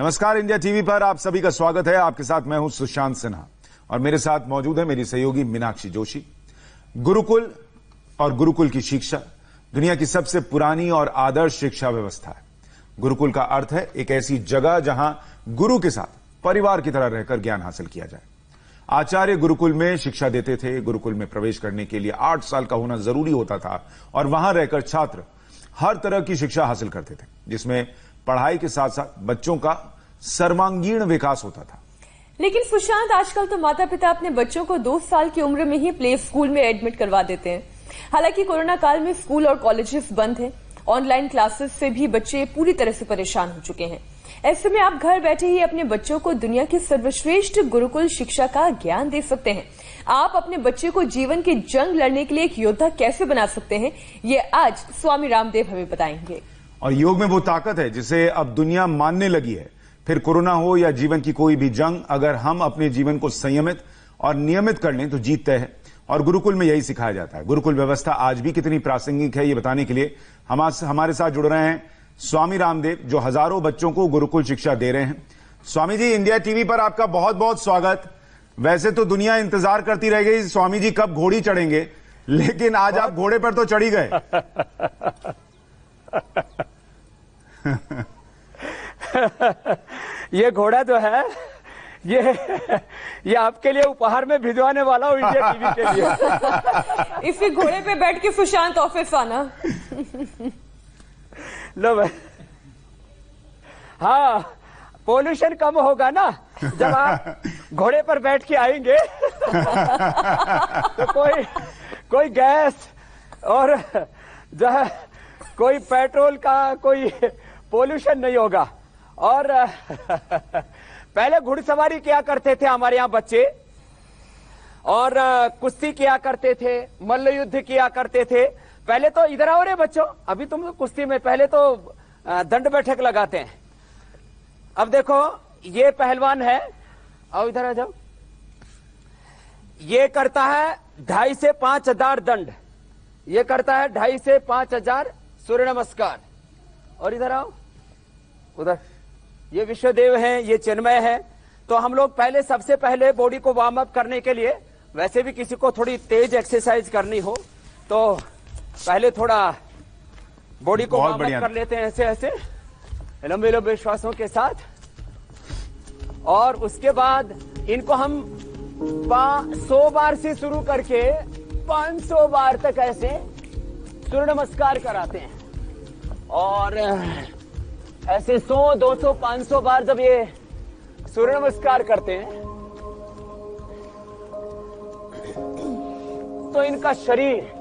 नमस्कार, India TV पर आप सभी का स्वागत है। आपके साथ मैं हूं सुशांत सिन्हा और मेरे साथ मौजूद है मेरी सहयोगी मीनाक्षी जोशी। गुरुकुल और गुरुकुल की शिक्षा दुनिया की सबसे पुरानी और आदर्श शिक्षा व्यवस्था है। गुरुकुल का अर्थ है एक ऐसी जगह जहां गुरु के साथ परिवार की तरह रहकर ज्ञान हासिल किया जाए। आचार्य गुरुकुल में शिक्षा देते थे। गुरुकुल में प्रवेश करने के लिए 8 साल का होना जरूरी होता था और वहां रहकर छात्र हर तरह की शिक्षा हासिल करते थे, जिसमें पढ़ाई के साथ साथ बच्चों का सर्वांगीण विकास होता था। लेकिन सुशांत, आजकल तो माता पिता अपने बच्चों को 2 साल की उम्र में ही प्ले स्कूल में एडमिट करवा देते हैं। हालांकि कोरोना काल में स्कूल और कॉलेजेस बंद हैं। ऑनलाइन क्लासेस से भी बच्चे पूरी तरह से परेशान हो चुके हैं। ऐसे में आप घर बैठे ही अपने बच्चों को दुनिया की सर्वश्रेष्ठ गुरुकुल शिक्षा का ज्ञान दे सकते हैं। आप अपने बच्चे को जीवन की जंग लड़ने के लिए एक योद्धा कैसे बना सकते हैं, ये आज स्वामी रामदेव हमें बताएंगे। और योग में वो ताकत है जिसे अब दुनिया मानने लगी है। फिर कोरोना हो या जीवन की कोई भी जंग, अगर हम अपने जीवन को संयमित और नियमित कर लें तो जीतते हैं। और गुरुकुल में यही सिखाया जाता है। गुरुकुल व्यवस्था आज भी कितनी प्रासंगिक है, ये बताने के लिए हमारे साथ जुड़ रहे हैं स्वामी रामदेव, जो हजारों बच्चों को गुरुकुल शिक्षा दे रहे हैं। स्वामी जी, इंडिया टीवी पर आपका बहुत बहुत स्वागत। वैसे तो दुनिया इंतजार करती रह गई स्वामी जी कब घोड़ी चढ़ेंगे, लेकिन आज आप घोड़े पर तो चढ़ी गए। ये घोड़ा जो है ये आपके लिए उपहार में भिजवाने वाला हूँ इंडिया टीवी के लिए। इसी घोड़े पे बैठ के सुशांत ऑफिस आना। लो भाई, हाँ, पोल्यूशन कम होगा ना जब आप घोड़े पर बैठ के आएंगे। तो कोई गैस और जो है कोई पेट्रोल का कोई पोल्यूशन नहीं होगा। और पहले घुड़सवारी किया करते थे हमारे यहाँ बच्चे, और कुश्ती किया करते थे, मल्ल युद्ध किया करते थे। पहले तो इधर आओ रे बच्चों, अभी तुम कुश्ती में पहले तो दंड बैठक लगाते हैं। अब देखो, ये पहलवान है, आओ इधर आ जाओ। ये करता है 2,500 से 5,000 दंड, ये करता है 2,500 से 5,000 सूर्य नमस्कार। और इधर आओ, उधर ये विश्वदेव हैं, ये चिन्मय है। तो हम लोग पहले सबसे पहले बॉडी को वार्म अप करने के लिए, वैसे भी किसी को थोड़ी तेज एक्सरसाइज करनी हो तो पहले थोड़ा बॉडी को वार्म अप कर लेते हैं, ऐसे ऐसे लंबे लंबे श्वासों के साथ। और उसके बाद इनको हम 100 बार से शुरू करके 500 बार तक ऐसे सूर्य नमस्कार कराते हैं। और ऐसे 100, 200, 500 बार जब ये सूर्य नमस्कार करते हैं तो इनका शरीर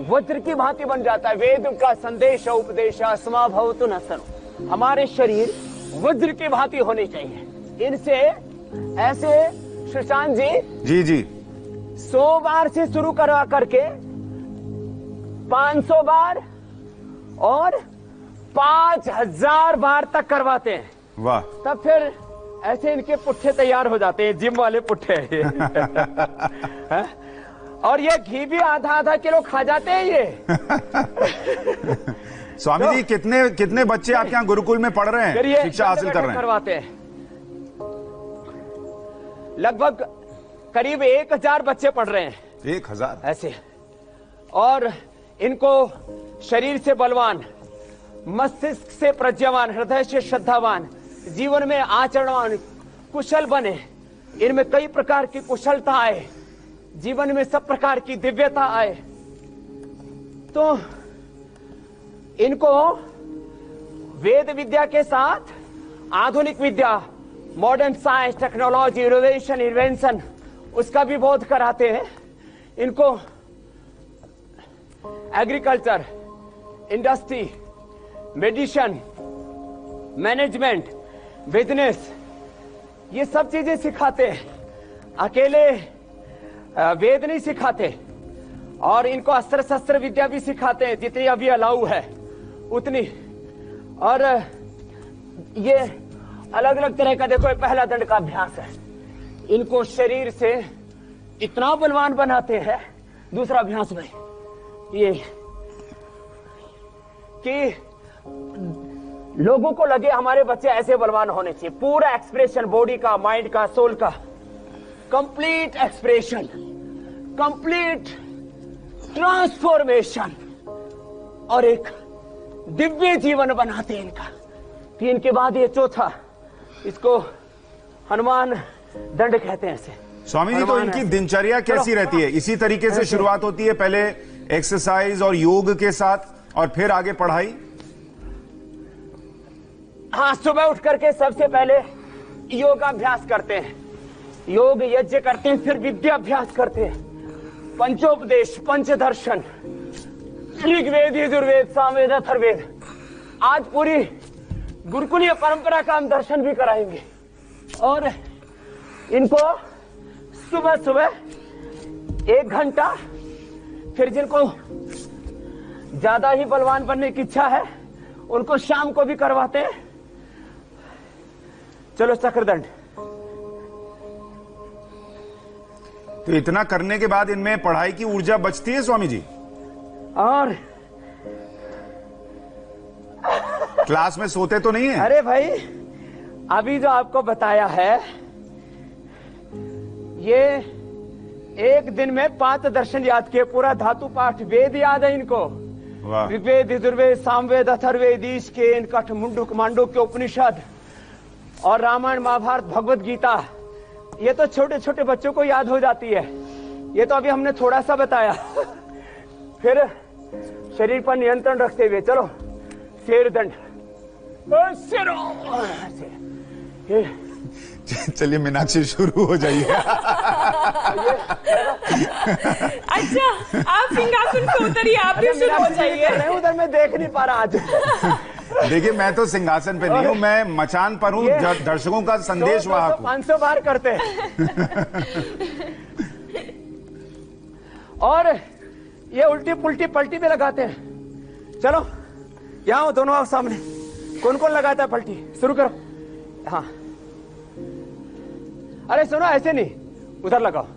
वज्र की भांति बन जाता है। वेद का संदेश उपदेश अस्मा भवतु न सनो, हमारे शरीर वज्र की भांति होनी चाहिए। इनसे ऐसे सुशांत जी जी 100 बार से शुरू करवा करके 500 बार और 5,000 बार तक करवाते हैं। वाह। तब फिर ऐसे इनके पुट्ठे तैयार हो जाते हैं, जिम वाले पुट्ठे। और ये घी भी आधा किलो खा जाते हैं ये। स्वामी जी, कितने बच्चे आपके यहाँ गुरुकुल में पढ़ रहे हैं, शिक्षा हासिल कर रहे हैं? करवाते हैं लगभग करीब 1,000 बच्चे पढ़ रहे हैं। 1,000 ऐसे। और इनको शरीर से बलवान, मस्तिष्क से प्रज्ञावान, हृदय से श्रद्धावान, जीवन में आचरणवान, कुशल बने। इनमें कई प्रकार की कुशलता आए, जीवन में सब प्रकार की दिव्यता आए। तो इनको वेद विद्या के साथ आधुनिक विद्या, modern science, technology, innovation, invention, उसका भी बोध कराते हैं। इनको agriculture, industry, medicine, management, business, ये सब चीजें सिखाते हैं। अकेले वेद नहीं सिखाते, और इनको अस्त्र शस्त्र विद्या भी सिखाते हैं, जितनी अभी अलाउ है उतनी। और ये अलग अलग तरह का, देखो, पहला दंड का अभ्यास है। इनको शरीर से इतना बलवान बनाते हैं। दूसरा अभ्यास में ये कि लोगों को लगे हमारे बच्चे ऐसे बलवान होने चाहिए, पूरा एक्सप्रेशन, बॉडी का, माइंड का, सोल का, कंप्लीट एक्सप्रेशन, कंप्लीट ट्रांसफॉर्मेशन, और एक दिव्य जीवन बनाते हैं इनका। 3 के बाद ये चौथा, इसको हनुमान दंड कहते हैं ऐसे। स्वामी जी, तो इनकी दिनचर्या कैसी रहती है? इसी तरीके से शुरुआत होती है, पहले एक्सरसाइज और योग के साथ और फिर आगे पढ़ाई? हाँ, सुबह उठ करके सबसे पहले योगाभ्यास करते हैं, योग यज्ञ करते हैं, फिर विद्याभ्यास करते हैं, पंचोपदेश, पंचदर्शन, ऋग्वेद, यजुर्वेद, सामवेद, अथर्ववेद। आज पूरी गुरुकुलीय परंपरा का हम दर्शन भी कराएंगे। और इनको सुबह सुबह 1 घंटा, फिर जिनको ज्यादा ही बलवान बनने की इच्छा है उनको शाम को भी करवाते हैं। चलो चक्रदंड। तो इतना करने के बाद इनमें पढ़ाई की ऊर्जा बचती है स्वामी जी? और क्लास में सोते तो नहीं है? अरे भाई, अभी जो आपको बताया है, ये एक दिन में 5 दर्शन याद किए, पूरा धातु पाठ, वेद याद है इनको, ऋग्वेद, यजुर्वेद, सामवेद, अथर्ववेद, ईश के, कठ, मुंडुक, मांडुक के उपनिषद, और रामायण, महाभारत, भगवत गीता। ये तो छोटे छोटे बच्चों को याद हो जाती है, ये तो अभी हमने थोड़ा सा बताया। फिर शरीर पर नियंत्रण रखते हुए चलो शेर दंड। चलिए मीनाक्षी, शुरू हो जाइए। अच्छा, आप सिंहासन से उतरिए, आप भी शुरू हो जाइए। उधर मैं देख नहीं पा रहा आज। देखिए, मैं तो सिंहासन पे नहीं हूँ, मैं मचान पर हूँ, दर्शकों का संदेश वाहक हूँ। 500 बार करते हैं। और ये उल्टी पुल्टी पलटी भी लगाते हैं। चलो यहाँ हो, दोनों आओ सामने। कौन कौन लगाता है पलटी? शुरू करो। हाँ, अरे सुनो, ऐसे नहीं, उधर लगाओ,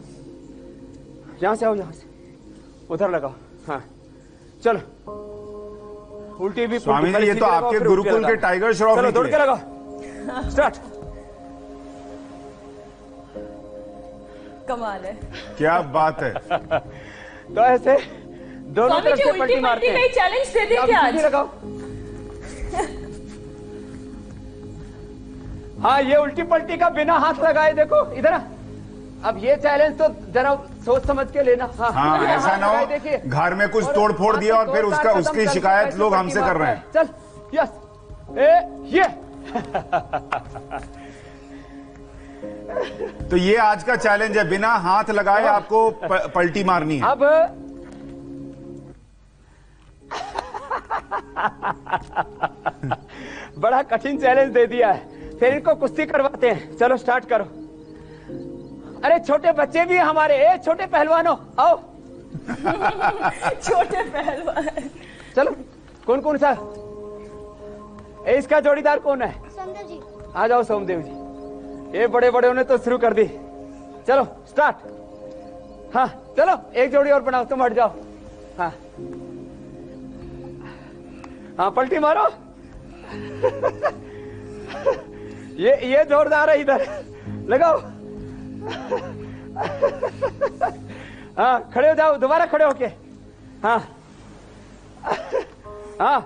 यहां से आओ, यहां से उधर लगाओ। हाँ चलो, उल्टी भी। स्वामी जी, ये तो आपके गुरुकुल के टाइगर श्रॉफ। चलो दौड़ के लगाओ, स्टार्ट। कमाल है, क्या बात है। तो ऐसे दोनों तरफ से पलटी मारते हैं। चैलेंज दे दें क्या आज? लगाओ। हाँ, ये उल्टी पलटी का बिना हाथ लगाए, देखो इधर। अब ये चैलेंज तो जरा सोच समझ के लेना। हाँ, ऐसा ना हो घर में कुछ तोड़ फोड़ दिया और फिर उसकी शिकायत लोग हमसे कर रहे हैं। चल, यस, ये। तो ये आज का चैलेंज है, बिना हाथ लगाए आपको पलटी मारनी है। अब बड़ा कठिन चैलेंज दे दिया है, फिर इनको कुश्ती करवाते हैं। चलो स्टार्ट करो। अरे छोटे बच्चे भी हमारे, छोटे पहलवानों आओ। छोटे पहलवान। चलो, कौन कौन सा? इसका जोड़ीदार कौन है? सोमदेव जी। आ जाओ सोमदेव जी। ये बड़े बड़े ने तो शुरू कर दी। चलो स्टार्ट। हाँ चलो, एक जोड़ी और बनाओ, तुम हट जाओ। हाँ हाँ, पलटी मारो। ये जोरदार है, इधर लगाओ। हाँ, खड़े हो जाओ, दोबारा खड़े होके। हाँ हाँ,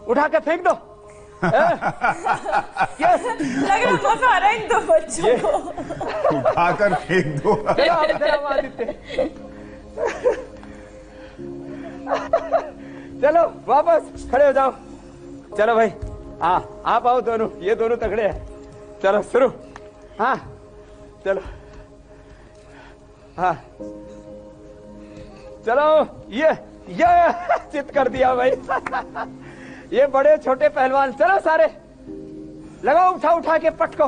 उठा के फेंक दो। लग रहा मजा आ रहा है इन दो बच्चों को। उठाकर फेंक दो। चलो वापस खड़े हो जाओ। चलो भाई, हाँ आप आओ दोनों, ये दोनों तगड़े हैं। चलो शुरू। हाँ चलो, हाँ चलो, ये चित कर दिया भाई। ये बड़े छोटे पहलवान। चलो सारे लगाओ, उठा के पटको।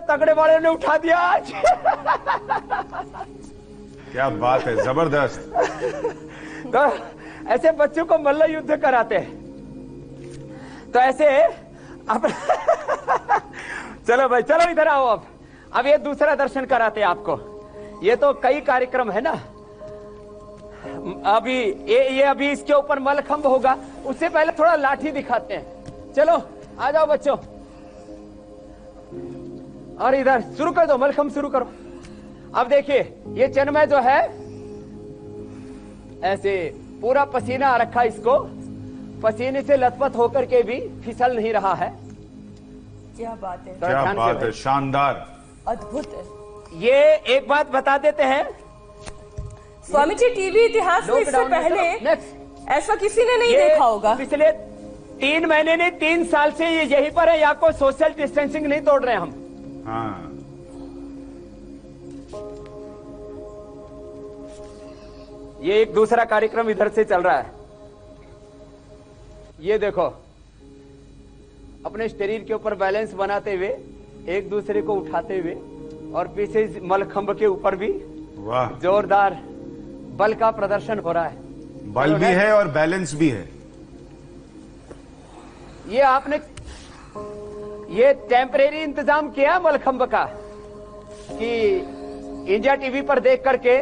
तगड़े वाले ने उठा दिया आज। क्या बात है, जबरदस्त। तो ऐसे बच्चों को मल्ल युद्ध कराते हैं। तो ऐसे अब चलो भाई, चलो इधर आओ। अब ये दूसरा दर्शन कराते हैं आपको। ये तो कई कार्यक्रम है ना। अभी ये अभी इसके ऊपर मलखंभ होगा, उससे पहले थोड़ा लाठी दिखाते हैं। चलो आ जाओ बच्चों, और इधर शुरू कर दो, मलखम शुरू करो। अब देखिए ये चिन्मय जो है ऐसे पूरा पसीना आ रखा, इसको पसीने से लथपथ होकर के भी फिसल नहीं रहा है। क्या बात है, क्या बात है, शानदार, अद्भुत है। ये एक बात बता देते हैं स्वामी जी, टीवी इतिहास में इससे पहले ऐसा किसी ने नहीं देखा होगा। पिछले 3 महीने नहीं 3 साल से ये यहीं पर है, या कोई सोशल डिस्टेंसिंग नहीं तोड़ रहे हम। हाँ, ये एक दूसरा कार्यक्रम इधर से चल रहा है। ये देखो अपने शरीर के ऊपर बैलेंस बनाते हुए, एक दूसरे को उठाते हुए, और पीछे मलखंभ के ऊपर भी वाह, जोरदार बल का प्रदर्शन हो रहा है। बल भी है और बैलेंस भी है। ये आपने ये टेम्परेरी इंतजाम किया मलखंभ का कि इंडिया टीवी पर देख करके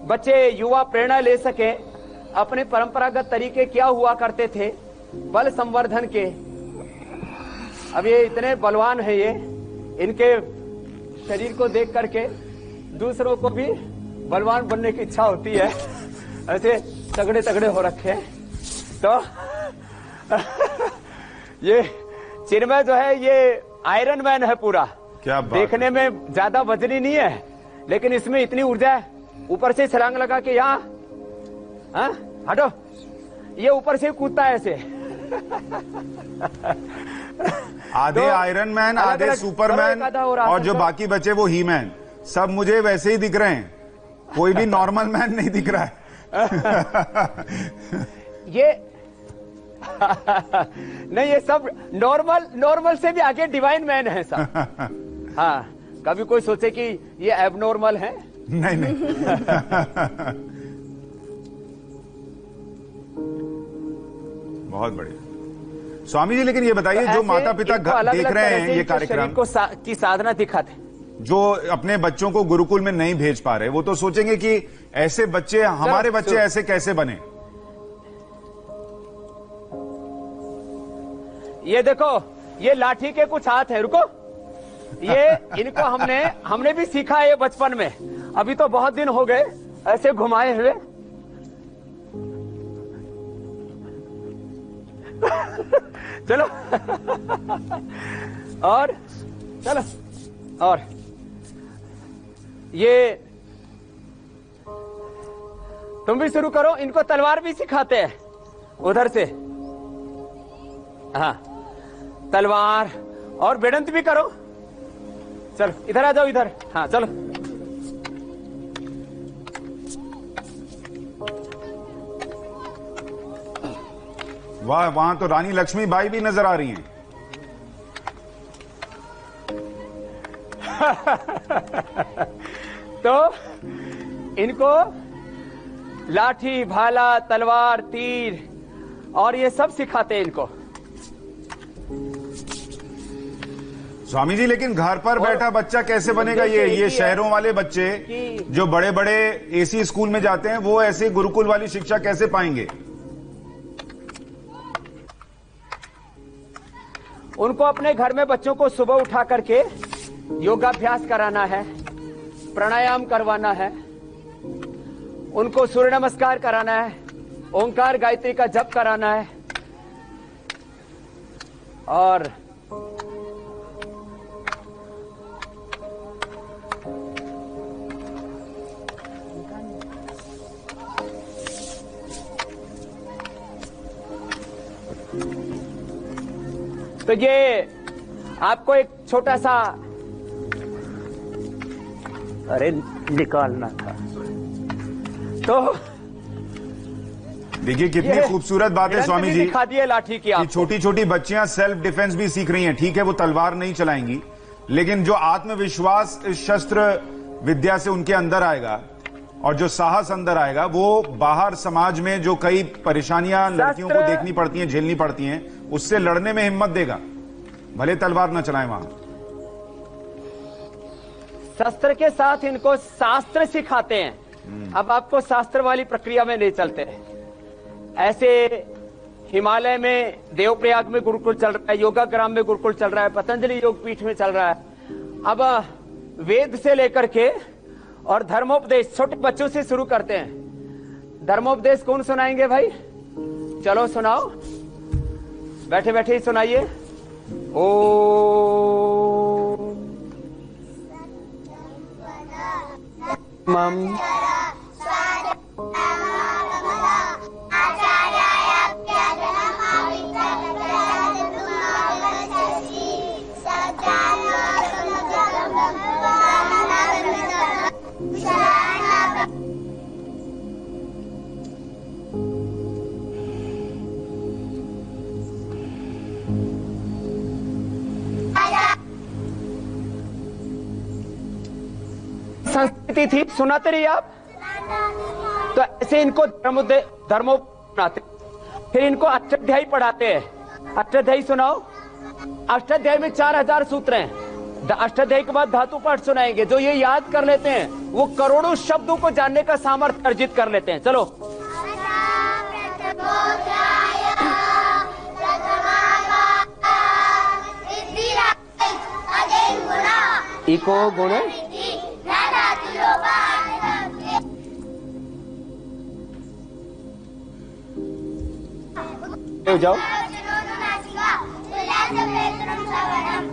बच्चे युवा प्रेरणा ले सके, अपने परंपरागत तरीके क्या हुआ करते थे बल संवर्धन के। अब ये इतने बलवान है, ये इनके शरीर को देख करके दूसरों को भी बलवान बनने की इच्छा होती है, ऐसे तगड़े तगड़े हो रखे हैं। तो ये चिन्मय जो है ये आयरन मैन है पूरा। क्या बात, देखने में ज्यादा वजनी नहीं है, लेकिन इसमें इतनी ऊर्जा है। ऊपर से छलांग लगा के यहाँ, हटो, ये ऊपर से कूदता है ऐसे। आधे तो आयरन मैन, आधे सुपरमैन, और जो बाकी बचे वो ही मैन। सब मुझे वैसे ही दिख रहे हैं, कोई भी नॉर्मल मैन नहीं दिख रहा है। ये नहीं, ये सब नॉर्मल से भी आगे डिवाइन मैन है सब। हाँ, कभी कोई सोचे कि ये एबनॉर्मल है? नहीं नहीं। बहुत बढ़िया स्वामी जी। लेकिन ये बताइए, जो माता पिता देख रहे हैं ये कार्यक्रम की साधना दिखाते, जो अपने बच्चों को गुरुकुल में नहीं भेज पा रहे, वो तो सोचेंगे कि ऐसे बच्चे, हमारे बच्चे ऐसे कैसे बने। ये देखो, ये लाठी के कुछ हाथ है, रुको, ये इनको हमने भी सीखा है ये बचपन में। अभी तो बहुत दिन हो गए ऐसे घुमाए हुए। चलो और चलो, और ये तुम भी शुरू करो। इनको तलवार भी सिखाते हैं उधर से। हाँ, तलवार और बेड़ंत भी करो। चलो इधर आ जाओ, इधर। हाँ चलो, वाह, वहां तो रानी लक्ष्मीबाई भी नजर आ रही हैं। तो इनको लाठी, भाला, तलवार, तीर और ये सब सिखाते हैं इनको। स्वामी जी, लेकिन घर पर बैठा बच्चा कैसे बनेगा? ये शहरों वाले बच्चे जो बड़े बड़े एसी स्कूल में जाते हैं, वो ऐसे गुरुकुल वाली शिक्षा कैसे पाएंगे? उनको अपने घर में बच्चों को सुबह उठा करके योगाभ्यास कराना है, प्राणायाम करवाना है, उनको सूर्य नमस्कार कराना है, ओंकार गायत्री का जप कराना है, और तो ये आपको एक छोटा सा, अरे निकालना था। तो देखिए कितनी खूबसूरत बात है स्वामी जी। दिखा दिए लाठी की। छोटी छोटी बच्चियां सेल्फ डिफेंस भी सीख रही हैं। ठीक है, वो तलवार नहीं चलाएंगी, लेकिन जो आत्मविश्वास इस शस्त्र विद्या से उनके अंदर आएगा और जो साहस अंदर आएगा, वो बाहर समाज में जो कई परेशानियां लड़कियों को देखनी पड़ती हैं, झेलनी पड़ती हैं, उससे लड़ने में हिम्मत देगा, भले तलवार न चलाएं। वहां शस्त्र के साथ इनको शास्त्र सिखाते हैं। अब आपको शास्त्र वाली प्रक्रिया में नहीं चलते, ऐसे हिमालय में देवप्रयाग में गुरुकुल चल रहा है, योगाग्राम में गुरुकुल चल रहा है, पतंजलि योग पीठ में चल रहा है। अब वेद से लेकर के और धर्मोपदेश छोटे बच्चों से शुरू करते हैं। धर्मोपदेश कौन सुनाएंगे भाई? चलो सुनाओ, बैठे बैठे ही सुनाइए। ओ मम संस्कृति थी, सुनाते रहिए आप। तो ऐसे इनको धर्मो बनाते, फिर इनको अष्टाध्यायी पढ़ाते हैं। अष्टाध्यायी सुनाओ। अष्टाध्यायी में 4000 सूत्र हैं। अष्टाध्यायी के बाद धातु पाठ सुनाएंगे। जो ये याद कर लेते हैं वो करोड़ों शब्दों को जानने का सामर्थ्य अर्जित कर लेते हैं। चलो। इको गुण जाओ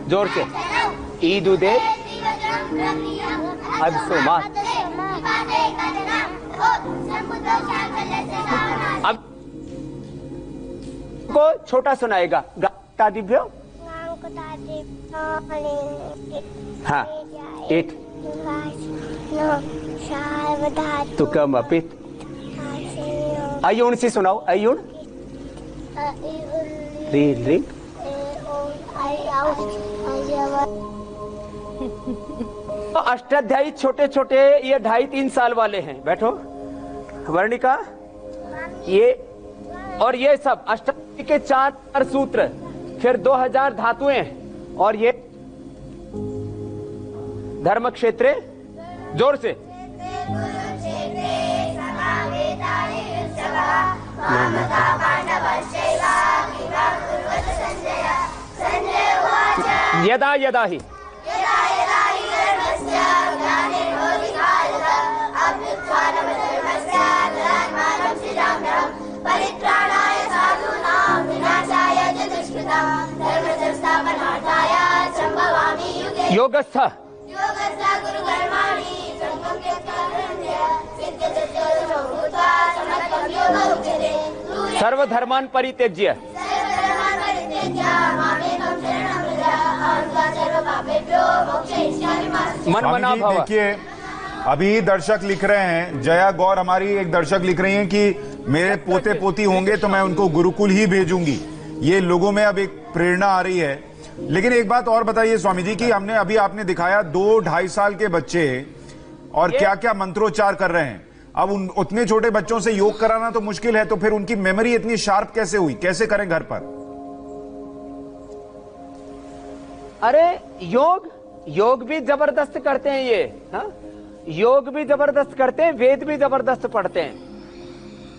जोर से। ईदुदे अब सोमात। अब को छोटा सुनाएगा। दिव्य हाँ एट तुकम अपित। अयुण से सुनाओ। अयुण रीड रीड। तो अष्टाध्यायी छोटे छोटे ये 2.5-3 साल वाले हैं। बैठो। वर्णिका ये और ये सब अष्टाध्यायी के 4 सूत्र, फिर 2000 धातुएं और ये धर्म क्षेत्र। जोर से। यदा यदा ही योगस्थ सर्वधर्मान् परित्यज्य मन मना भव। देखिए अभी दर्शक लिख रहे हैं, जया गौर हमारी एक दर्शक लिख रही हैं कि मेरे पोते पोती होंगे तो मैं उनको गुरुकुल ही भेजूंगी। ये लोगों में अब एक प्रेरणा आ रही है। लेकिन एक बात और बताइए स्वामी जी की हमने अभी आपने दिखाया 2-2.5 साल के बच्चे और क्या क्या मंत्रोच्चार कर रहे हैं। अब उतने छोटे बच्चों से योग कराना तो मुश्किल है, तो फिर उनकी मेमोरी इतनी शार्प कैसे हुई? कैसे करें घर पर? अरे योग भी जबरदस्त करते हैं ये। हाँ योग भी जबरदस्त करते हैं, वेद भी जबरदस्त पढ़ते हैं।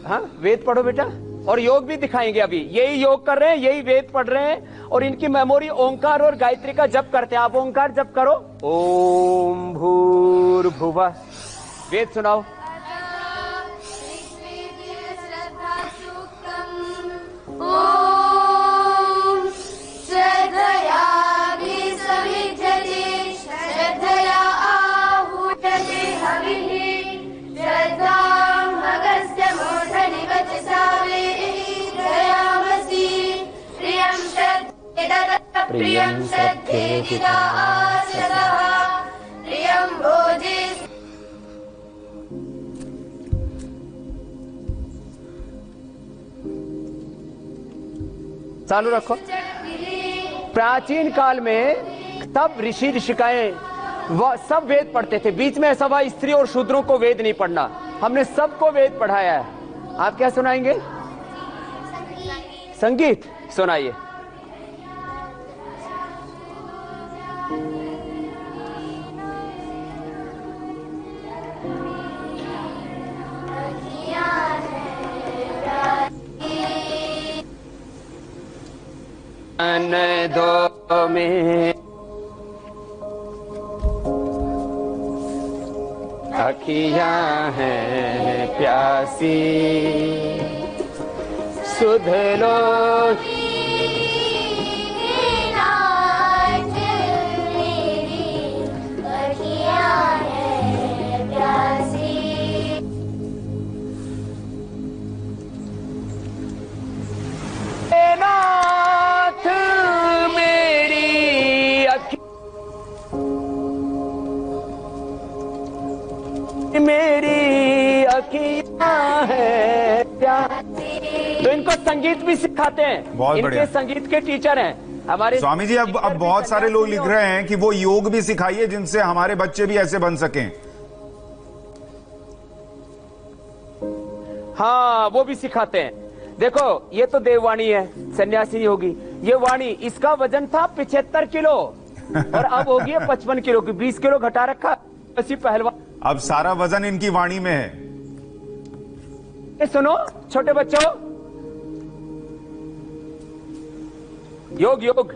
हाँ वेद पढ़ो बेटा, और योग भी दिखाएंगे। अभी यही योग कर रहे हैं, यही वेद पढ़ रहे हैं, और इनकी मेमोरी ओंकार और गायत्री का जप करते हैं। आप ओंकार जप करो। ओम भूर्भुवः। वेद सुनाओ। प्रियं श्रद्धेतिता आसदः प्रियं भोजे। चालू रखो। प्राचीन काल में सब ऋषि ऋषिकाएं वह सब वेद पढ़ते थे। बीच में ऐसा हुआ स्त्री और शूद्रों को वेद नहीं पढ़ना। हमने सबको वेद पढ़ाया है। आप क्या सुनाएंगे? संगीत सुनाइए। दो में अखियां हैं प्यासी, सुध लो नाथ मेरी अखी मेरी अखियां है प्यासी। तो इनको संगीत भी सिखाते हैं, बहुत इनके बढ़िया। संगीत के टीचर हैं हमारे स्वामी जी। अब बहुत सारे लोग लिख रहे हैं कि वो योग भी सिखाइए जिनसे हमारे बच्चे भी ऐसे बन सकें। हाँ, वो भी सिखाते हैं। देखो, ये तो देववाणी है, सन्यासी होगी। ये वाणी, इसका वजन था 75 किलो और अब हो गया 55 किलो की, 20 किलो घटा रखा। ऐसी पहलवान, अब सारा वजन इनकी वाणी में है। ये सुनो छोटे बच्चों, योग योग,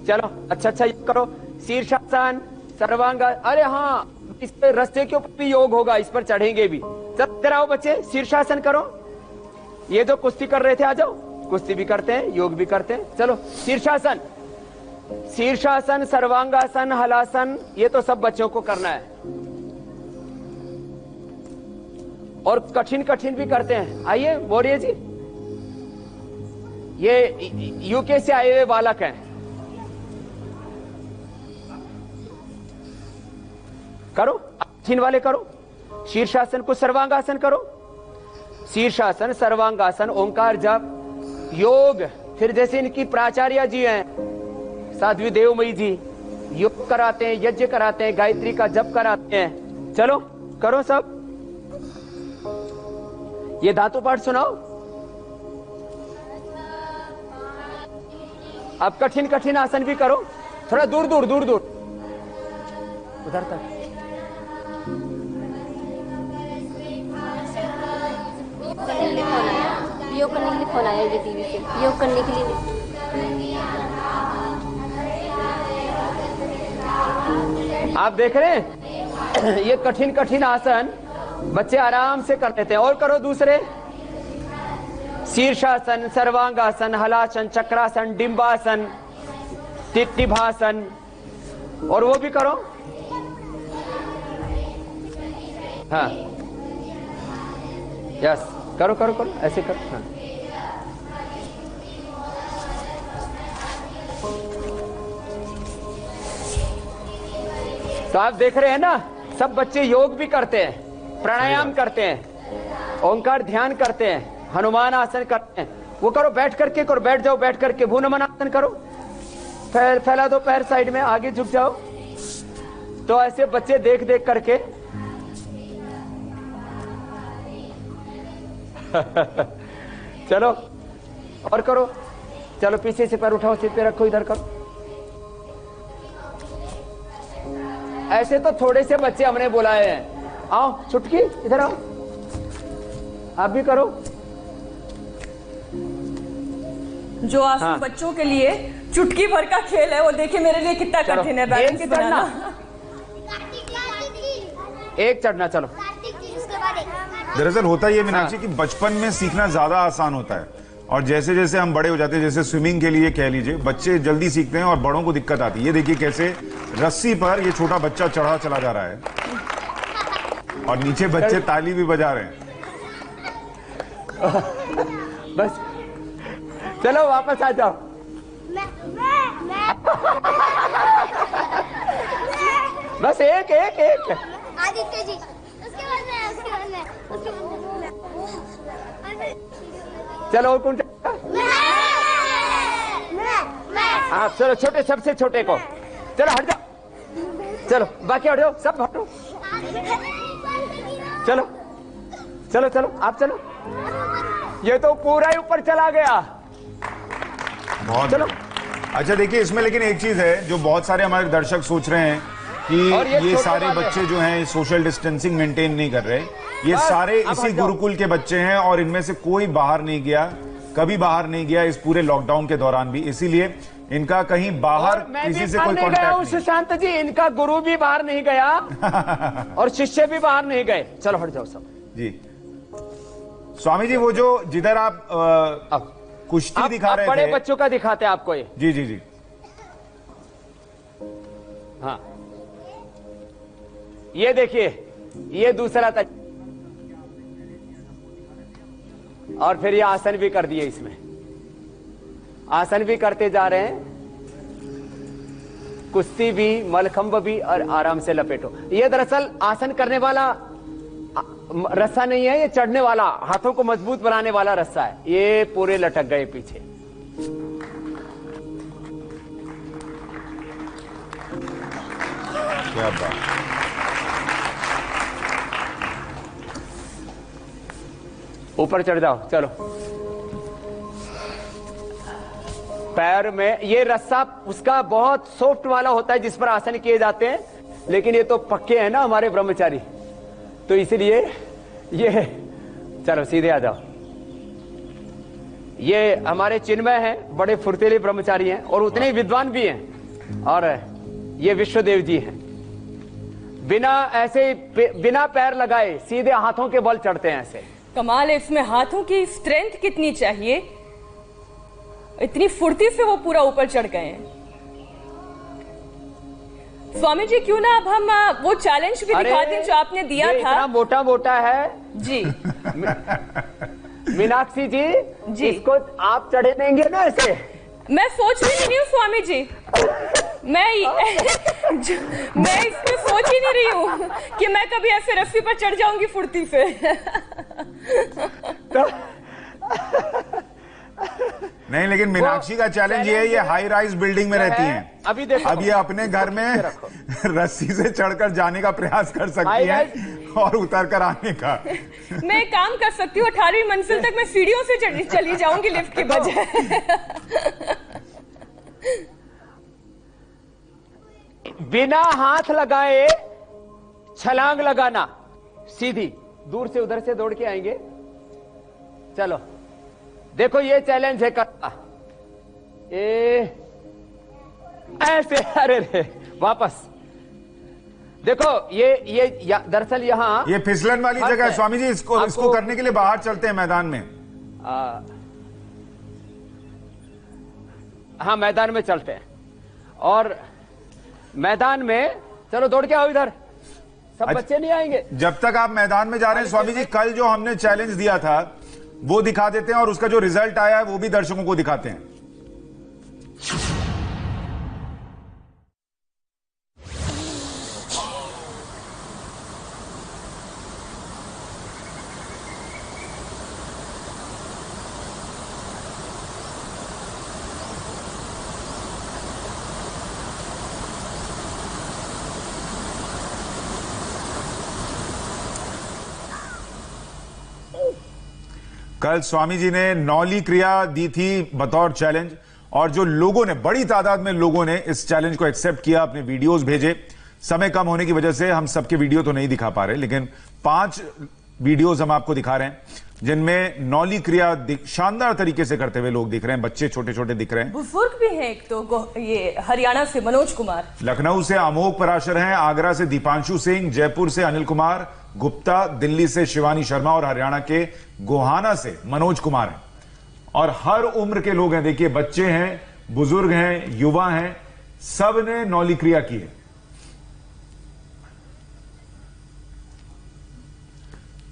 चलो अच्छा ये करो। शीर्षासन, सर्वांगा, अरे हाँ, इस पे रास्ते के ऊपर भी योग होगा, इस पर चढ़ेंगे भी। सब इधर आओ बच्चे, शीर्षासन करो। ये जो कुश्ती कर रहे थे, आ जाओ, कुश्ती भी करते हैं, योग भी करते हैं। चलो शीर्षासन, शीर्षासन, सर्वांगासन, हलासन, ये तो सब बच्चों को करना है। और कठिन कठिन भी करते हैं। आइए बोरिए जी, ये यूके से आए हुए बालक हैं। करो, कठिन वाले करो। शीर्षासन को सर्वांगासन करो। शीर्षासन, सर्वांगासन, ओंकार जप, योग। फिर जैसे इनकी प्राचार्य जी हैं, साध्वी देवमयी जी, योग कराते हैं, यज्ञ कराते हैं, गायत्री का जप कराते हैं। चलो करो सब। ये धातु पाठ सुनाओ। अब कठिन कठिन आसन भी करो, थोड़ा दूर दूर दूर दूर, उधर तक। योग करने के लिए फोन आया ये टीवी से, योग करने के लिए। आप देख रहे हैं, ये कठिन कठिन आसन बच्चे आराम से कर लेते हैं। और करो दूसरे, शीर्षासन, सर्वांगासन, हलासन, चक्रासन, डिंबासन, टिट्टिभासन, और वो भी करो। हाँ, यस, करो करो करो, ऐसे करो। हाँ। तो आप देख रहे हैं ना, सब बच्चे योग भी करते हैं, प्राणायाम करते हैं, ओंकार ध्यान करते हैं, हनुमान आसन करते हैं। वो करो, बैठ करके करो, बैठ जाओ, बैठ करके भू नमन आसन करो। फैला दो पैर साइड में, आगे झुक जाओ। तो ऐसे बच्चे देख देख करके चलो और करो। चलो पीछे से पैर उठाओ, सिर पे रखो, इधर करो। ऐसे तो थोड़े से बच्चे हमने बुलाए हैं। आओ छुटकी, इधर आओ, आप भी करो। जो आसन हाँ। बच्चों के लिए चुटकी भर का खेल है, वो देखिए मेरे लिए कितना चलो, कठिन है बैलेंस एक बनाना। एक चढ़ना, चलो। दरअसल होता ये मीनाक्षी कि बचपन में सीखना ज्यादा आसान होता है, और जैसे जैसे हम बड़े हो जाते हैं, जैसे स्विमिंग के लिए कह लीजिए, बच्चे जल्दी सीखते हैं और बड़ों को दिक्कत आती है। ये देखिए कैसे रस्सी पर ये छोटा बच्चा चढ़ा चला जा रहा है और नीचे बच्चे ताली भी बजा रहे हैं। बस चलो वापस आ जाओ। बस एक एक एक। आदित्य जी, उसके बाद में, उसके बाद में, उसके बाद में। चलो और कौन चढ़ेगा? हाँ चलो, छोटे सबसे छोटे को, चलो हट जाओ, चलो बाकी हट जाओ, सब हटो। चलो चलो चलो, आप चलो। ये तो पूरा ही ऊपर चला गया। बहुत चलो। अच्छा देखिए, इसमें लेकिन एक चीज है जो बहुत सारे हमारे दर्शक सोच रहे हैं कि और ये ये छोटे सारे वाले। बच्चे जो हैं सोशल डिस्टेंसिंग मेंटेन नहीं कर रहे। ये बस, सारे अब इसी हट जाओ। गुरुकुल के बच्चे हैं और इनमें से कोई बाहर नहीं गया, कभी बाहर नहीं गया इस पूरे लॉकडाउन के दौरान भी, इसीलिए इनका कहीं बाहर किसी से कोई कांटेक्ट नहीं। सुशांत जी, इनका गुरु भी बाहर नहीं गया और शिष्य भी बाहर नहीं गए। चलो हट जाओ सब जी। स्वामी जी, वो जो जिधर आप कुश्ती दिखा रहे थे, बड़े बच्चों का दिखाते हैं आपको ये। जी जी जी। हाँ, ये देखिए, ये दूसरा तक, और फिर ये आसन भी कर दिए, इसमें आसन भी करते जा रहे हैं, कुश्ती भी, मलखंब भी, और आराम से लपेटो। ये दरअसल आसन करने वाला रस्सा नहीं है, ये चढ़ने वाला, हाथों को मजबूत बनाने वाला रस्सा है। ये पूरे लटक गए पीछे। क्या बात। ऊपर चढ़ जाओ, चलो। पैर में ये रस्सा उसका बहुत सॉफ्ट वाला होता है जिस पर आसन किए जाते हैं, लेकिन ये तो पक्के हैं ना हमारे ब्रह्मचारी, तो इसलिए ये, चलो सीधे आ जाओ। ये हमारे चिन्मय हैं, बड़े फुर्तीले ब्रह्मचारी हैं और उतने ही विद्वान भी हैं। और ये विश्वदेव जी हैं, बिना ऐसे बिना पैर लगाए सीधे हाथों के बल चढ़ते हैं ऐसे। कमाल है, इसमें हाथों की स्ट्रेंथ कितनी चाहिए, इतनी फुर्ती से वो पूरा ऊपर चढ़ गए हैं। स्वामी जी, क्यों ना अब हम वो चैलेंज भी दिखा दें जो आपने दिया था। इतना मोटा मोटा है जी। मीनाक्षी जी, जी, इसको आप चढ़े देंगे ना ऐसे? मैं सोच भी नहीं रही हूँ स्वामी जी, मैं इसमें सोच ही नहीं रही हूँ कि मैं कभी ऐसे रस्सी पर चढ़ जाऊंगी फुर्ती से। नहीं, लेकिन मीनाक्षी का चैलेंज ये है, ये हाई राइज बिल्डिंग में रहती हैं। अभी देखो, अब ये अपने घर में रस्सी से चढ़कर जाने का प्रयास कर सकती हैं और उतर कर आने का। मैं एक काम कर सकती हूँ, 18वीं मंजिल तक मैं सीढ़ियों से चली जाऊंगी लिफ्ट के बजाय। बिना हाथ लगाए छलांग लगाना, सीधी दूर से, उधर से दौड़ के आएंगे। चलो देखो, ये चैलेंज है करना, ऐसे, अरे रे, वापस देखो। ये दरअसल यहाँ ये फिसलन वाली जगह है स्वामी जी, इसको करने के लिए बाहर चलते हैं मैदान में। हाँ, मैदान में चलते हैं, और मैदान में चलो दौड़ के आओ इधर, सब बच्चे नहीं आएंगे जब तक आप मैदान में जा रहे हैं। स्वामी जी, कल जो हमने चैलेंज दिया था वो दिखा देते हैं और उसका जो रिजल्ट आया है वो भी दर्शकों को दिखाते हैं। कल स्वामी जी ने नौली क्रिया दी थी बतौर चैलेंज, और जो लोगों ने, बड़ी तादाद में लोगों ने इस चैलेंज को एक्सेप्ट किया, अपने वीडियोस भेजे। समय कम होने की वजह से हम सबके वीडियो तो नहीं दिखा पा रहे, लेकिन 5 वीडियोस हम आपको दिखा रहे हैं जिनमें नौली क्रिया शानदार तरीके से करते हुए लोग दिख रहे हैं। बच्चे छोटे छोटे दिख रहे हैं, बुजुर्ग भी हैं। एक तो ये हरियाणा से मनोज कुमार, लखनऊ से अमोघ पराशर हैं, आगरा से दीपांशु सिंह, जयपुर से अनिल कुमार गुप्ता, दिल्ली से शिवानी शर्मा और हरियाणा के गोहाना से मनोज कुमार हैं। और हर उम्र के लोग हैं, देखिए, बच्चे हैं, बुजुर्ग हैं, युवा हैं, सब ने नौली क्रिया की है।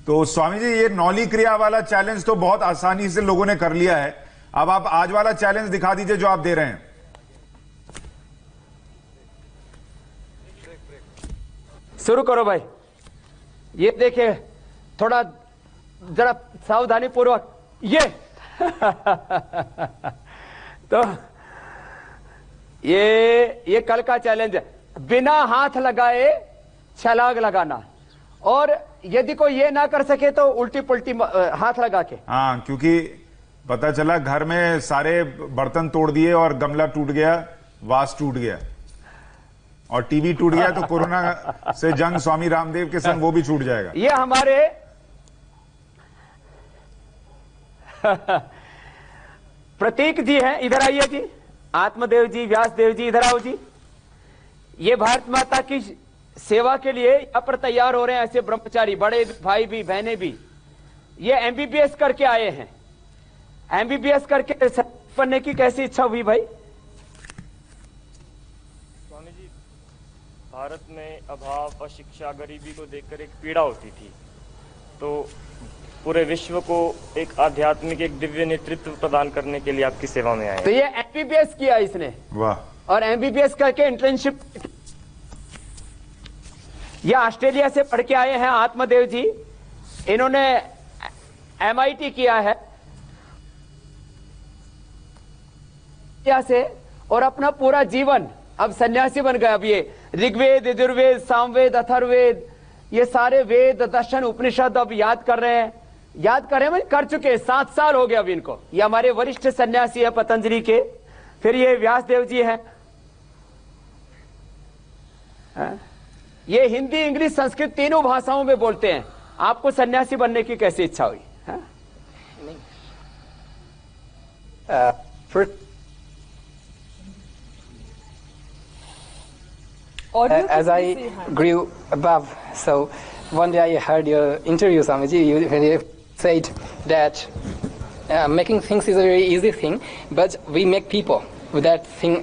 तो स्वामी जी, ये नौली क्रिया वाला चैलेंज तो बहुत आसानी से लोगों ने कर लिया है। अब आप आज वाला चैलेंज दिखा दीजिए जो आप दे रहे हैं। शुरू करो भाई। ये देखिए, थोड़ा जरा सावधानी पूर्वक, ये तो ये कल का चैलेंज है, बिना हाथ लगाए छलांग लगाना। और यदि कोई ये ना कर सके तो उल्टी पुल्टी हाथ लगा के। हाँ, क्योंकि पता चला घर में सारे बर्तन तोड़ दिए और गमला टूट गया, वास टूट गया और टीवी टूट गया, तो कोरोना से जंग स्वामी रामदेव के संग वो भी छूट जाएगा। ये हमारे प्रतीक जी हैं, इधर आइए जी। आत्मदेव जी, व्यासदेव जी, इधर आओ जी। ये भारत माता की सेवा के लिए यहाँ पर तैयार हो रहे हैं ऐसे ब्रह्मचारी, बड़े भाई भी बहनें भी। ये एमबीबीएस करके आए हैं। एमबीबीएस करके बनने की कैसी इच्छा हुई भाई? स्वामी जी, भारत में अभाव और शिक्षा, गरीबी को देखकर एक पीड़ा होती थी, तो पूरे विश्व को एक आध्यात्मिक, एक दिव्य नेतृत्व प्रदान करने के लिए आपकी सेवा में आए। तो ये एमबीबीएस किया इसने। वाह। और एमबीबीएस करके इंटर्नशिप, ये ऑस्ट्रेलिया से पढ़ के आए हैं आत्मदेव जी। इन्होंने एमआईटी किया है से, और अपना पूरा जीवन अब सन्यासी बन गए। अब ये ऋग्वेद, यजुर्वेद, सामवेद, अथर्ववेद, ये सारे वेद, दर्शन, उपनिषद अब याद कर रहे हैं। याद कर रहे हैं, कर चुके। 7 साल हो गए अब इनको। ये हमारे वरिष्ठ सन्यासी है पतंजलि के। फिर ये व्यासदेव जी हैं। ये हिंदी, इंग्लिश, संस्कृत तीनों भाषाओं में बोलते हैं। आपको सन्यासी बनने की कैसी इच्छा हुई? As I grew above, so one day I heard your interview, Swamiji. When you said that making things is a very easy thing, but we make people. That thing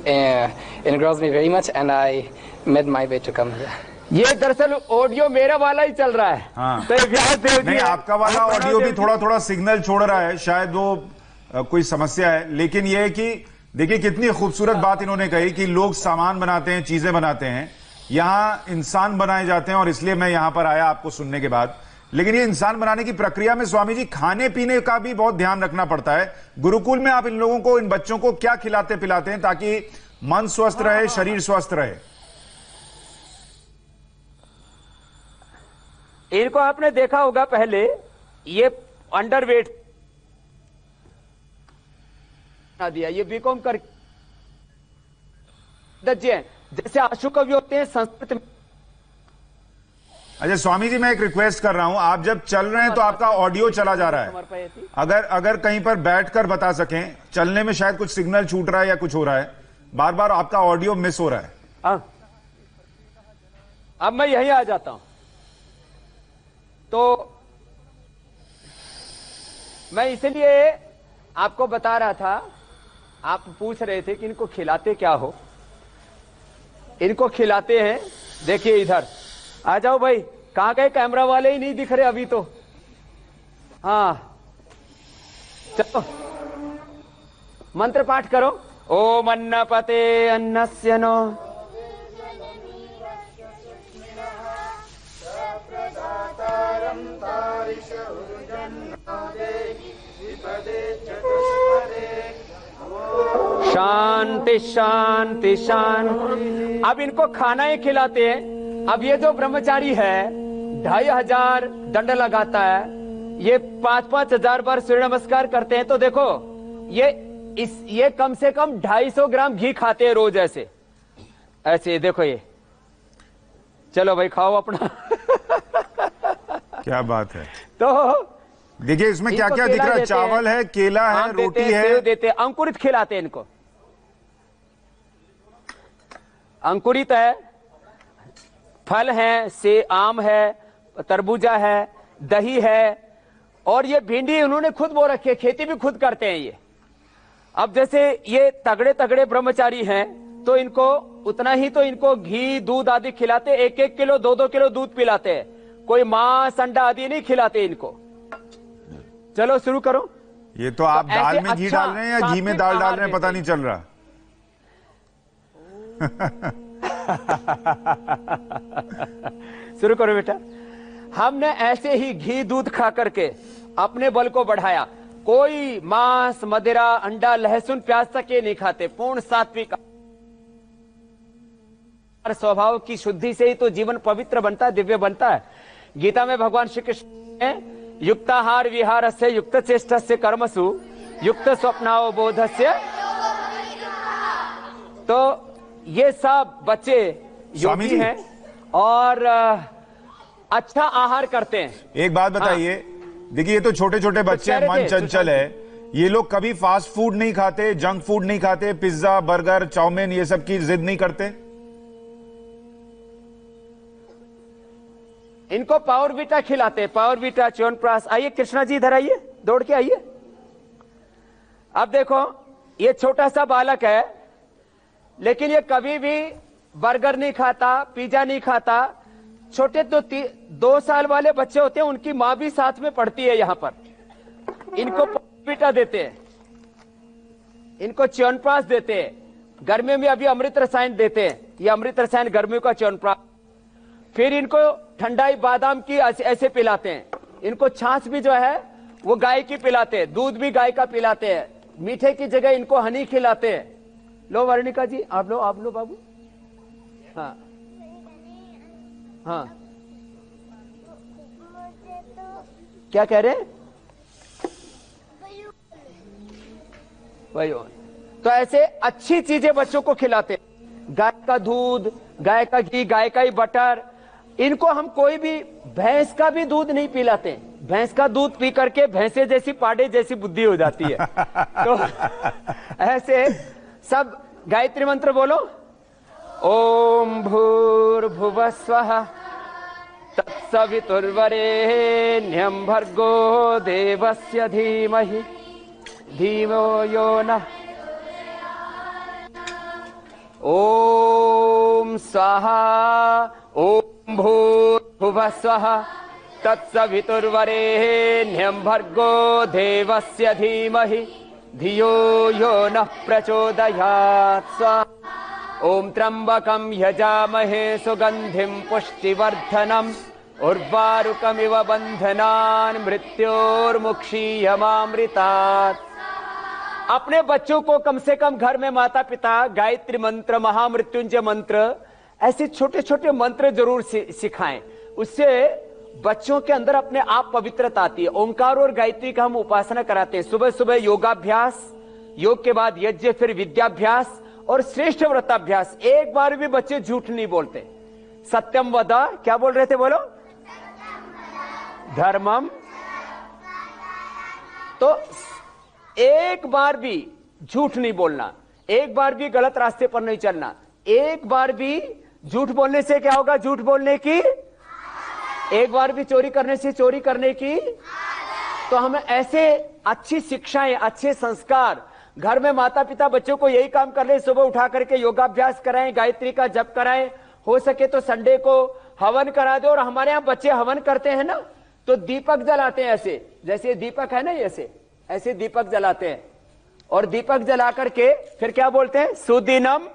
engrossed me very much, and I made my way to come here. ये दरअसल audio मेरा वाला ही चल रहा है। हाँ। तो व्यासदेव जी नहीं, आपका वाला ऑडियो भी थोड़ा थोड़ा सिग्नल छोड़ रहा है, शायद वो कोई समस्या है। लेकिन ये है कि देखिए कितनी खूबसूरत बात इन्होंने कही कि लोग सामान बनाते हैं, चीजें बनाते हैं, यहां इंसान बनाए जाते हैं। और इसलिए मैं यहां पर आया आपको सुनने के बाद। लेकिन ये इंसान बनाने की प्रक्रिया में स्वामी जी खाने पीने का भी बहुत ध्यान रखना पड़ता है। गुरुकुल में आप इन लोगों को, इन बच्चों को क्या खिलाते पिलाते हैं ताकि मन स्वस्थ रहे, शरीर स्वस्थ रहे? इनको आपने देखा होगा पहले, ये अंडरवेट दिया। ये बीकॉम कर जैसे आशु कवि होते हैं संस्कृत में। अच्छा स्वामी जी, मैं एक रिक्वेस्ट कर रहा हूं, आप जब चल रहे हैं तो आपका ऑडियो चला जा रहा है। अगर कहीं पर बैठकर बता सकें, चलने में शायद कुछ सिग्नल छूट रहा है या कुछ हो रहा है, बार बार आपका ऑडियो मिस हो रहा है। अब मैं यहीं आ जाता हूं। तो मैं इसलिए आपको बता रहा था, आप पूछ रहे थे कि इनको खिलाते क्या हो। इनको खिलाते हैं, देखिए इधर आ जाओ भाई। कहां गए कैमरा वाले? ही नहीं दिख रहे अभी तो। हाँ चलो मंत्र पाठ करो। ओम अन्नपते अन्नस्य नो शांति शांति शांति। अब इनको खाना ही खिलाते हैं। अब ये जो ब्रह्मचारी है 2500 दंड लगाता है, ये 5-5 हजार बार सूर्य नमस्कार करते हैं। तो देखो ये कम से कम 250 ग्राम घी खाते हैं रोज। ऐसे ऐसे देखो ये। चलो भाई खाओ अपना। क्या बात है। तो देखिए इसमें क्या क्या दिख रहा है। चावल है, केला है, रोटी है, देते अंकुरित खिलाते हैं इनको। अंकुरित है, फल है, से आम है, तरबूजा है, दही है, और ये भिंडी उन्होंने खुद बो रखी है। खेती भी खुद करते हैं ये। अब जैसे ये तगड़े तगड़े ब्रह्मचारी हैं तो इनको उतना ही तो इनको घी दूध आदि खिलाते। 1-1 किलो 2-2 किलो दूध पिलाते हैं। कोई मांस अंडा आदि नहीं खिलाते इनको। चलो शुरू करो। ये तो आप दाल में घी डाल रहे हैं या घी में दाल डाल रहे हैं, पता नहीं चल रहा। शुरू करो बेटा। हमने ऐसे ही घी दूध खा करके अपने बल को बढ़ाया। कोई मांस, मदिरा, अंडा, लहसुन, प्याज तक ये नहीं खाते। पूर्ण सात्विक स्वभाव की शुद्धि से ही तो जीवन पवित्र बनता है, दिव्य बनता है। गीता में भगवान श्री कृष्ण ने युक्ताहार विहारस्य युक्त चेष्टस्य कर्मसु युक्त स्वप्नावबोधस्य। तो ये सब बच्चे योगी हैं और अच्छा आहार करते हैं। एक बात बताइए, देखिए ये तो छोटे छोटे बच्चे हैं, मन चंचल है, ये लोग कभी फास्ट फूड नहीं खाते, जंक फूड नहीं खाते, पिज्जा, बर्गर, चाउमीन ये सब की जिद नहीं करते? इनको पावर बीटा खिलाते, पावर बीटा, च्यवनप्राश। आइए कृष्णा जी इधर आइए, दौड़ के आइए। अब देखो ये छोटा सा बालक है, लेकिन ये कभी भी बर्गर नहीं खाता, पिज्जा नहीं खाता। छोटे तो 2 साल वाले बच्चे होते हैं, उनकी मां भी साथ में पढ़ती है यहां पर। इनको बीटा देते हैं, इनको च्यवनप्राश देते हैं, गर्मी में अभी अमृत रसायन देते हैं, ये अमृत रसायन गर्मियों का च्यवनप्राश। फिर इनको ठंडाई बादाम की ऐसे पिलाते हैं। इनको छाछ भी जो है वो गाय की पिलाते हैं, दूध भी गाय का पिलाते हैं, मीठे की जगह इनको हनी खिलाते हैं। लो वर्णिका जी, आप लो बाबू। हाँ हाँ, क्या कह रहे हैं? वही तो ऐसे अच्छी चीजें बच्चों को खिलाते, गाय का दूध, गाय का घी, गाय का ही बटर। इनको हम कोई भी भैंस का भी दूध नहीं पिलाते। भैंस का दूध पी करके भैंसे जैसी पाड़े जैसी बुद्धि हो जाती है। तो ऐसे सब गायत्री मंत्र बोलो। ओम भूर्भुवः स्वः तत्सवितुर्वरेण्यं भर्गो देवस्य धीमहि धीमो यो नः। ओम स्वाहा। ओम भूर्भुवः स्वः तत्सवितुर्वरेण्यं भर्गो देवस्य धीमहि धियो यो नः प्रचोदयात्। स्वाहा। ओम त्र्यंबकं यजामहे सुगंधिं पुष्टिवर्धनम् उर्वारुकमिव बंधनान् मृत्योर्मुक्षीयमामृतात्। अपने बच्चों को कम से कम घर में माता पिता गायत्री मंत्र, महामृत्युंजय मंत्र, ऐसे छोटे छोटे मंत्र जरूर सिखाएं। उससे बच्चों के अंदर अपने आप पवित्रता आती है। ओंकार और गायत्री का हम उपासना कराते हैं। सुबह सुबह योगाभ्यास, योग के बाद यज्ञ, फिर विद्याभ्यास और श्रेष्ठ व्रताभ्यास। एक बार भी बच्चे झूठ नहीं बोलते। सत्यम वद, क्या बोल रहे थे बोलो? धर्मम। तो एक बार भी झूठ नहीं बोलना, एक बार भी गलत रास्ते पर नहीं चलना। एक बार भी झूठ बोलने से क्या होगा? झूठ बोलने की। एक बार भी चोरी करने से चोरी करने की। तो हमें ऐसे अच्छी शिक्षाएं, अच्छे संस्कार घर में माता पिता बच्चों को यही काम कर ले। सुबह उठा करके योगाभ्यास कराएं, गायत्री का जप कराएं, हो सके तो संडे को हवन करा दो। और हमारे यहाँ बच्चे हवन करते हैं ना, तो दीपक जलाते हैं ऐसे, जैसे दीपक है ना, ऐसे दीपक जलाते हैं। और दीपक जला करके फिर क्या बोलते हैं? सुदिनम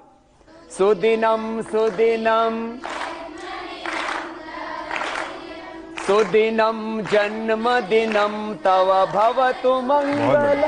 सुदिनम सुदिनम सुदिनम जन्मदिनम तव भवतु मंगल।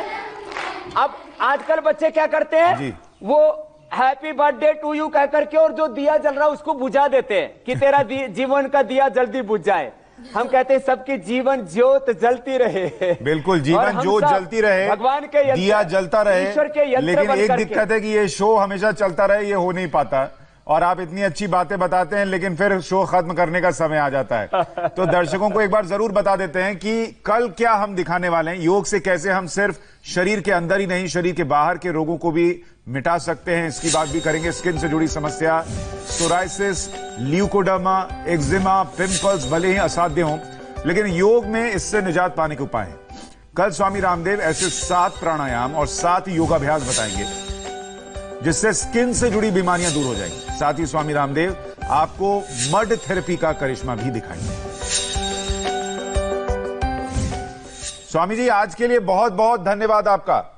अब आजकल बच्चे क्या करते हैं? वो हैप्पी बर्थडे टू यू कह करके और जो दिया जल रहा है उसको बुझा देते हैं कि तेरा जीवन का दिया जल्दी बुझ जाए। हम कहते हैं सबकी जीवन ज्योत जलती रहे। बिल्कुल, जीवन ज्योत जलती रहे, भगवान के दिया जलता रहे। ईश्वर के यंत्र। लेकिन एक दिक्कत है कि ये शो हमेशा चलता रहे, ये हो नहीं पाता। और आप इतनी अच्छी बातें बताते हैं, लेकिन फिर शो खत्म करने का समय आ जाता है। तो दर्शकों को एक बार जरूर बता देते हैं कि कल क्या हम दिखाने वाले हैं। योग से कैसे हम सिर्फ शरीर के अंदर ही नहीं, शरीर के बाहर के रोगों को भी मिटा सकते हैं, इसकी बात भी करेंगे। स्किन से जुड़ी समस्या, सोराइसिस, ल्यूकोडर्मा, एक्जिमा, पिंपल्स भले ही असाध्य हों, लेकिन योग में इससे निजात पाने के उपाय हैं। कल स्वामी रामदेव ऐसे 7 प्राणायाम और 7 योगाभ्यास बताएंगे जिससे स्किन से जुड़ी बीमारियां दूर हो जाएंगी। साथ ही स्वामी रामदेव आपको मड थेरेपी का करिश्मा भी दिखाएंगे। स्वामी जी, आज के लिए बहुत बहुत धन्यवाद आपका।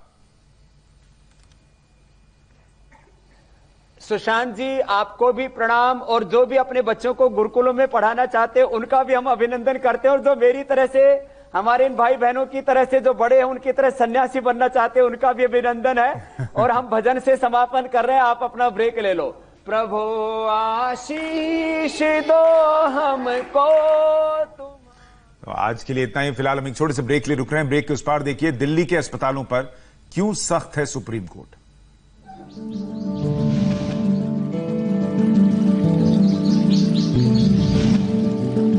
सुशांत जी, आपको भी प्रणाम। और जो भी अपने बच्चों को गुरुकुलों में पढ़ाना चाहते हैं उनका भी हम अभिनंदन करते हैं। और जो मेरी तरह से, हमारे इन भाई बहनों की तरह से जो बड़े हैं उनकी तरह सन्यासी बनना चाहते हैं उनका भी अभिनंदन है। और हम भजन से समापन कर रहे हैं, आप अपना ब्रेक ले लो। प्रभु आशीष दो हमको तुम। तो आज के लिए इतना ही। फिलहाल हम एक छोटे से ब्रेक ले रुक रहे हैं। ब्रेक के उस पार देखिए, दिल्ली के अस्पतालों पर क्यों सख्त है सुप्रीम कोर्ट।